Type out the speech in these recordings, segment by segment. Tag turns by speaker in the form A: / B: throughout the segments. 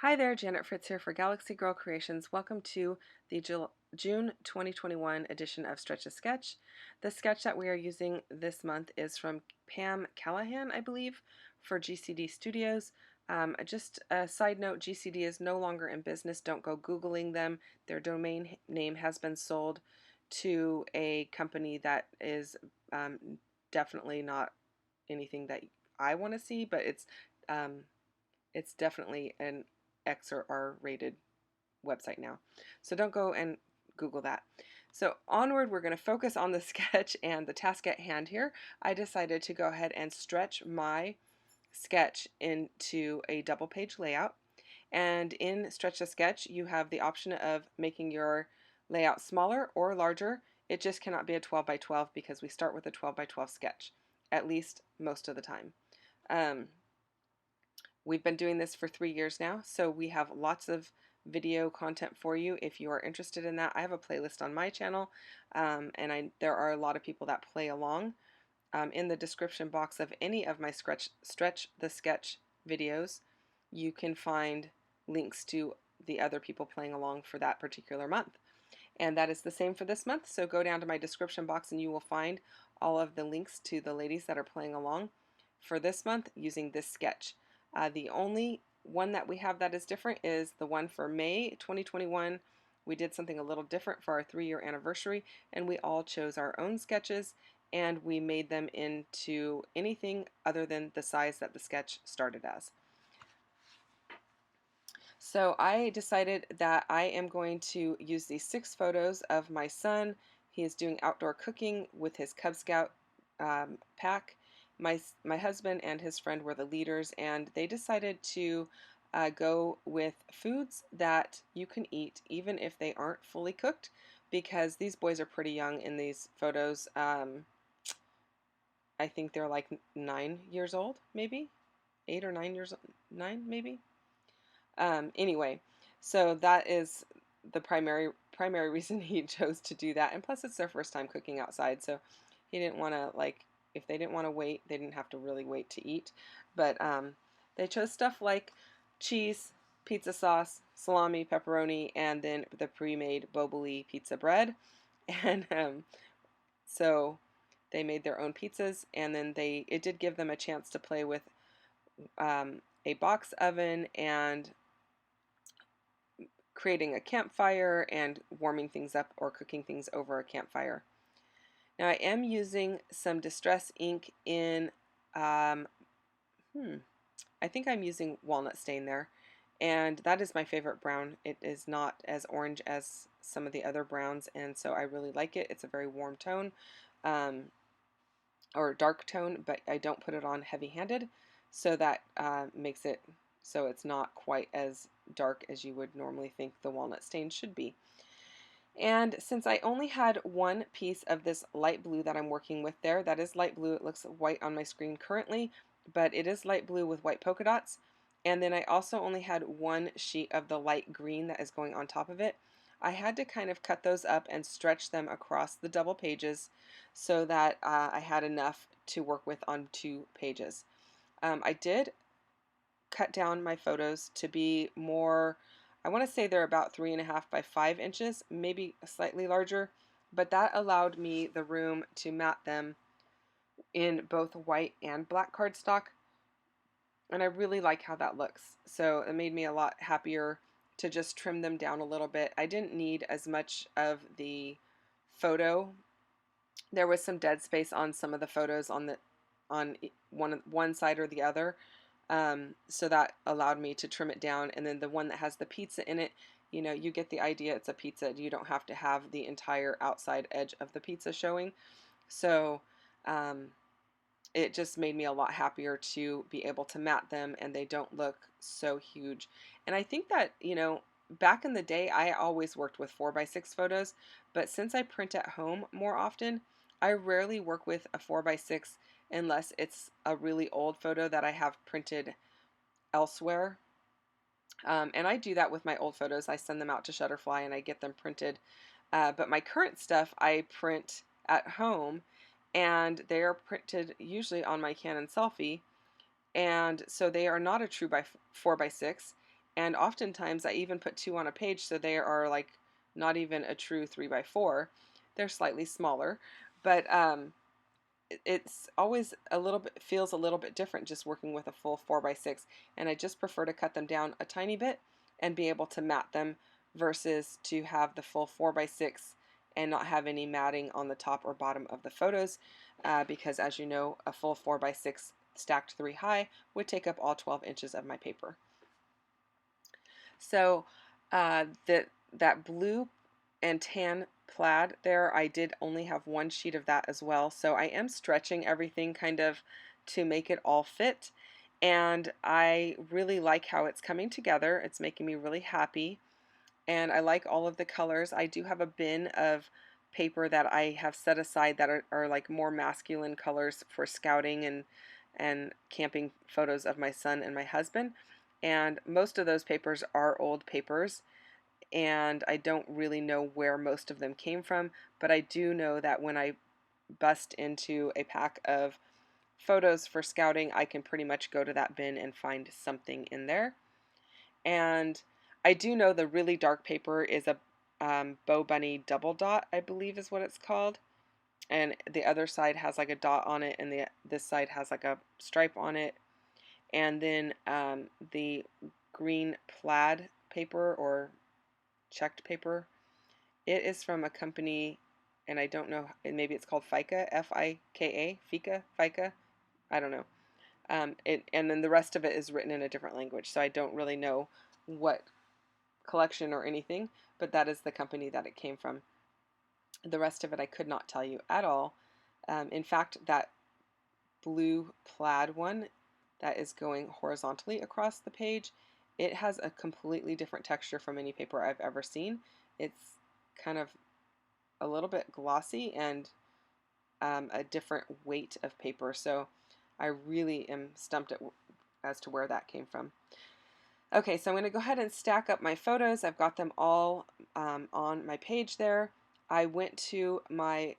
A: Hi there, Janet Fritz here for Galaxy Girl Creations. Welcome to the June 2021 edition of Stretch a Sketch. The sketch that we are using this month is from Pam Callahan, I believe, for GCD Studios. Just a side note, GCD is no longer in business. Don't go Googling them. Their domain name has been sold to a company that is definitely not anything that I want to see, but it's definitely an X or R rated website now. So don't go and Google that. So onward, we're going to focus on the sketch and the task at hand here. I decided to go ahead and stretch my sketch into a double page layout. And in Stretch the Sketch, you have the option of making your layout smaller or larger. It just cannot be a 12 by 12 because we start with a 12 by 12 sketch, at least most of the time. We've been doing this for 3 years now, so we have lots of video content for you if you are interested in that. I have a playlist on my channel, and there are a lot of people that play along. In the description box of any of my Stretch the Sketch videos, you can find links to the other people playing along for that particular month. And that is the same for this month, so go down to my description box and you will find all of the links to the ladies that are playing along for this month using this sketch. The only one that we have that is different is the one for May 2021. We did something a little different for our 3-year anniversary, and we all chose our own sketches and we made them into anything other than the size that the sketch started as. So I decided that I am going to use these 6 photos of my son. He is doing outdoor cooking with his Cub Scout pack. My husband and his friend were the leaders, and they decided to go with foods that you can eat even if they aren't fully cooked, because these boys are pretty young in these photos. I think they're like 9 years old, maybe 8 or 9 years, 9 maybe. Anyway, so that is the primary reason he chose to do that, and plus it's their first time cooking outside, so he didn't want to, like, if they didn't want to wait, they didn't have to really wait to eat. But they chose stuff like cheese, pizza sauce, salami, pepperoni, and then the pre-made Boboli pizza bread. And so they made their own pizzas, and then it did give them a chance to play with a box oven and creating a campfire and warming things up or cooking things over a campfire. Now I am using some Distress ink in, I think I'm using walnut stain there, and that is my favorite brown. It is not as orange as some of the other browns, and so I really like it. It's a very warm tone, or dark tone, but I don't put it on heavy-handed, so that makes it so it's not quite as dark as you would normally think the walnut stain should be. And since I only had one piece of this light blue that I'm working with there, that is light blue, it looks white on my screen currently, but it is light blue with white polka dots. And then I also only had one sheet of the light green that is going on top of it. I had to kind of cut those up and stretch them across the double pages so that I had enough to work with on 2 pages. I did cut down my photos to be more, I want to say they're about 3.5 by 5 inches, maybe slightly larger, but that allowed me the room to mat them in both white and black cardstock, and I really like how that looks. So it made me a lot happier to just trim them down a little bit. I didn't need as much of the photo. There was some dead space on some of the photos on one side or the other. So that allowed me to trim it down, and then the one that has the pizza in it, you know, you get the idea, it's a pizza. You don't have to have the entire outside edge of the pizza showing. So it just made me a lot happier to be able to mat them, and they don't look so huge. And I think that, you know, back in the day I always worked with 4x6 photos, but since I print at home more often, I rarely work with a 4x6 unless it's a really old photo that I have printed elsewhere. And I do that with my old photos. I send them out to Shutterfly and I get them printed. But my current stuff I print at home, and they are printed usually on my Canon Selfie, and so they are not a true 4x6. And oftentimes I even put 2 on a page, so they are like not even a true 3x4. They're slightly smaller, but it's always a little bit, feels a little bit different just working with a full 4x6, and I just prefer to cut them down a tiny bit and be able to mat them versus to have the full 4x6 and not have any matting on the top or bottom of the photos, because as you know, a full 4x6 stacked 3 high would take up all 12 inches of my paper. So that blue and tan plaid there, I did only have one sheet of that as well. So I am stretching everything kind of to make it all fit. And I really like how it's coming together. It's making me really happy. And I like all of the colors. I do have a bin of paper that I have set aside that are like more masculine colors for scouting and camping photos of my son and my husband. And most of those papers are old papers, and I don't really know where most of them came from, but I do know that when I bust into a pack of photos for scouting, I can pretty much go to that bin and find something in there. And I do know the really dark paper is a Bow Bunny double dot, I believe is what it's called. And the other side has like a dot on it, and this side has like a stripe on it. And then the green plaid paper or checked paper, it is from a company, and I don't know, maybe it's called FICA, F-I-K-A, FICA, I don't know. And then the rest of it is written in a different language, so I don't really know what collection or anything, but that is the company that it came from. The rest of it I could not tell you at all. In fact, that blue plaid one that is going horizontally across the page, it has a completely different texture from any paper I've ever seen. It's kind of a little bit glossy and a different weight of paper, so I really am stumped as to where that came from. Okay, so I'm going to go ahead and stack up my photos. I've got them all on my page there. I went to my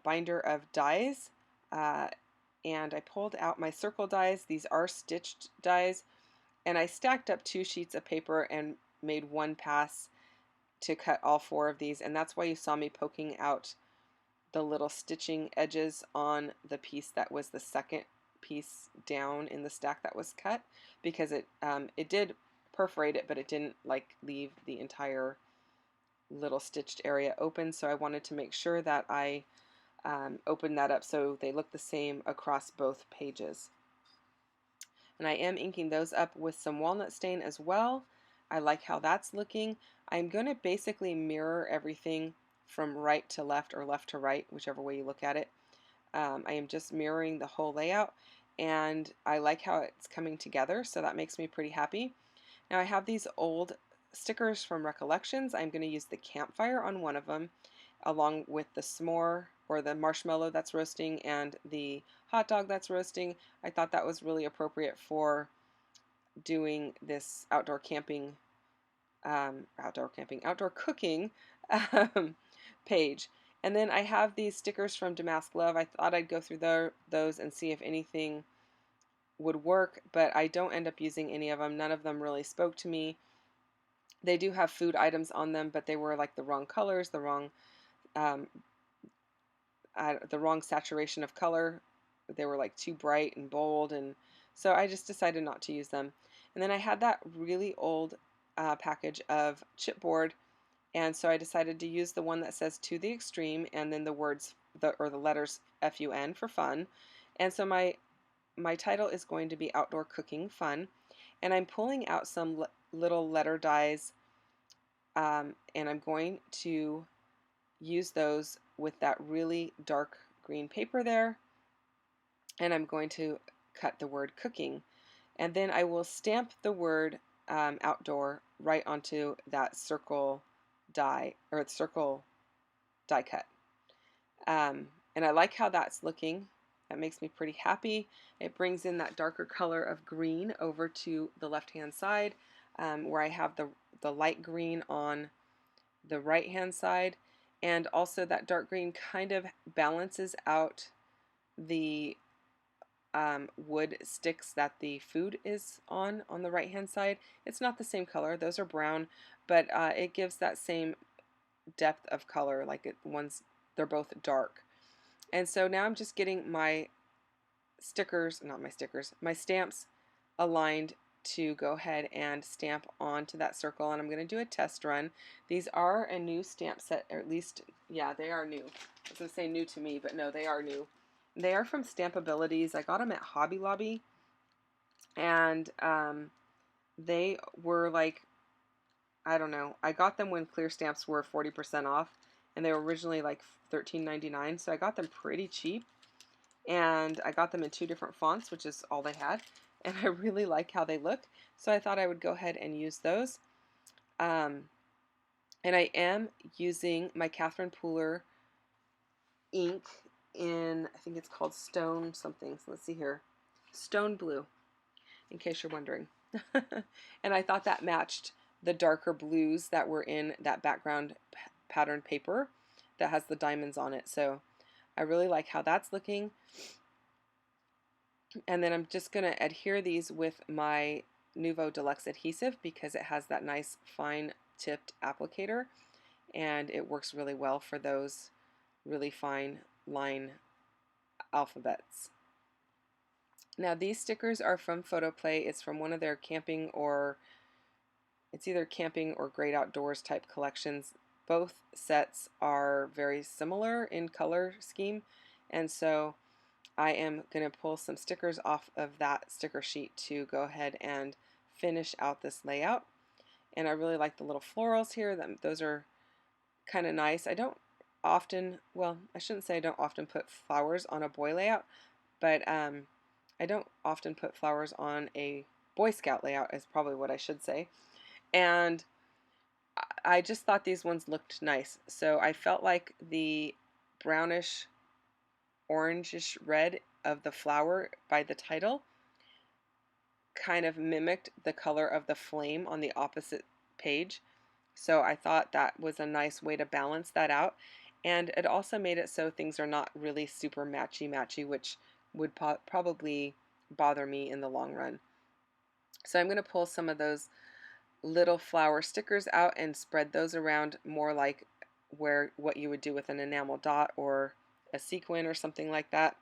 A: binder of dies and I pulled out my circle dies. These are stitched dies, and I stacked up 2 sheets of paper and made one pass to cut all 4 of these, and that's why you saw me poking out the little stitching edges on the piece that was the second piece down in the stack that was cut, because it did perforate it, but it didn't like leave the entire little stitched area open, so I wanted to make sure that I opened that up so they look the same across both pages. And I am inking those up with some walnut stain as well. I like how that's looking. I'm going to basically mirror everything from right to left or left to right, whichever way you look at it. I am just mirroring the whole layout, and I like how it's coming together, so that makes me pretty happy. Now I have these old stickers from Recollections. I'm going to use the campfire on one of them, along with the s'more or the marshmallow that's roasting and the hot dog that's roasting. I thought that was really appropriate for doing this outdoor cooking page. And then I have these stickers from Damask Love. I thought I'd go through those and see if anything would work, but I don't end up using any of them. None of them really spoke to me. They do have food items on them, but they were like the wrong colors, um, the wrong saturation of color. They were like too bright and bold, and so I just decided not to use them. And then I had that really old package of chipboard, and so I decided to use the one that says "To the Extreme" and then the words the letters FUN for fun. And so my title is going to be Outdoor Cooking Fun, and I'm pulling out some little letter dies, and I'm going to use those with that really dark green paper there, and I'm going to cut the word cooking, and then I will stamp the word outdoor right onto that circle die, or circle die cut. And I like how that's looking. That makes me pretty happy. It brings in that darker color of green over to the left hand side, where I have the light green on the right hand side, and also that dark green kind of balances out the wood sticks that the food is on the right hand side. It's not the same color, those are brown, but it gives that same depth of color, like they're both dark. And so now I'm just getting my my stamps aligned to go ahead and stamp onto that circle, and I'm going to do a test run. These are a new stamp set, or at least, yeah, they are new. I was going to say new to me, but no, they are new. They are from Stampabilities. I got them at Hobby Lobby, and they were like, I don't know, I got them when clear stamps were 40% off, and they were originally like $13.99, so I got them pretty cheap. And I got them in 2 different fonts, which is all they had, and I really like how they look, so I thought I would go ahead and use those. And I am using my Catherine Pooler ink in, I think it's called Stone something, so let's see here, Stone Blue, in case you're wondering. And I thought that matched the darker blues that were in that background pattern paper that has the diamonds on it, so I really like how that's looking. And then I'm just going to adhere these with my Nuvo Deluxe adhesive because it has that nice fine tipped applicator, and it works really well for those really fine line alphabets. Now these stickers are from Photoplay. It's from one of their camping, or it's either camping or great outdoors type collections. Both sets are very similar in color scheme, and so I am going to pull some stickers off of that sticker sheet to go ahead and finish out this layout. And I really like the little florals here. Those are kind of nice. I don't often, well, I shouldn't say I don't often put flowers on a boy layout, but I don't often put flowers on a Boy Scout layout is probably what I should say. And I just thought these ones looked nice. So I felt like the brownish orangish red of the flower by the title kind of mimicked the color of the flame on the opposite page. So I thought that was a nice way to balance that out. And it also made it so things are not really super matchy-matchy, which would probably bother me in the long run. So I'm going to pull some of those little flower stickers out and spread those around more like what you would do with an enamel dot or a sequin or something like that.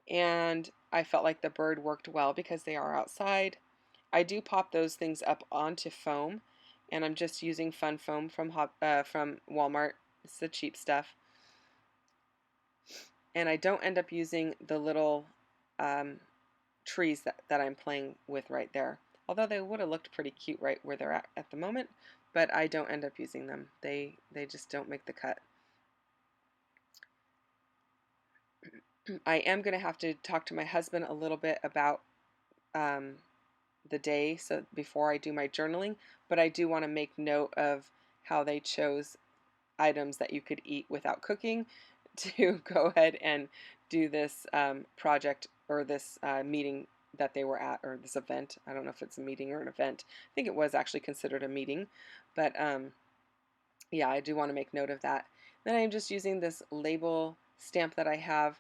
A: And I felt like the bird worked well because they are outside. I do pop those things up onto foam, and I'm just using Fun Foam from Walmart. It's the cheap stuff. And I don't end up using the little trees that I'm playing with right there. Although they would have looked pretty cute right where they're at the moment, but I don't end up using them. They just don't make the cut. I am going to have to talk to my husband a little bit about the day, so before I do my journaling, but I do want to make note of how they chose items that you could eat without cooking to go ahead and do this project or this meeting that they were at, or this event. I don't know if it's a meeting or an event. I think it was actually considered a meeting, but yeah, I do want to make note of that. Then I'm just using this label stamp that I have,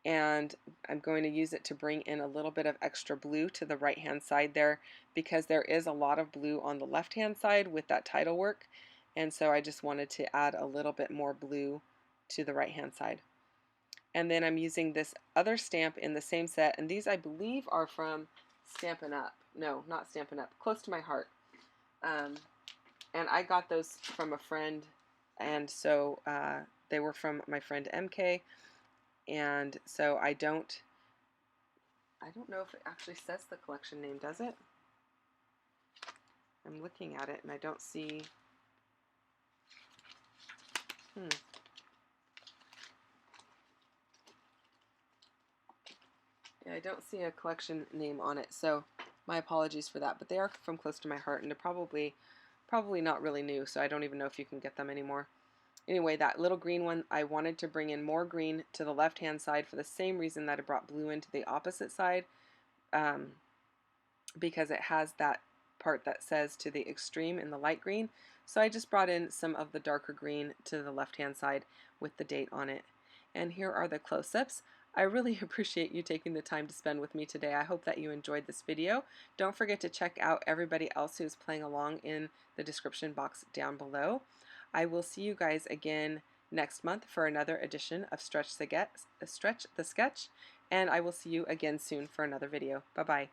A: and I'm going to use it to bring in a little bit of extra blue to the right hand side there, because there is a lot of blue on the left hand side with that title work, and so I just wanted to add a little bit more blue to the right hand side. And then I'm using this other stamp in the same set, and these I believe are from Stampin' Up. No, not Stampin' Up, Close to My Heart. And I got those from a friend, and so they were from my friend MK. And so I don't know if it actually says the collection name, does it? I'm looking at it and I don't see. Yeah, I don't see a collection name on it, so my apologies for that. But they are from Close to My Heart, and they're probably not really new, so I don't even know if you can get them anymore. Anyway, that little green one, I wanted to bring in more green to the left-hand side for the same reason that I brought blue into the opposite side, because it has that part that says to the extreme in the light green. So I just brought in some of the darker green to the left-hand side with the date on it. And here are the close-ups. I really appreciate you taking the time to spend with me today. I hope that you enjoyed this video. Don't forget to check out everybody else who's playing along in the description box down below. I will see you guys again next month for another edition of Stretch the Sketch, and I will see you again soon for another video. Bye-bye.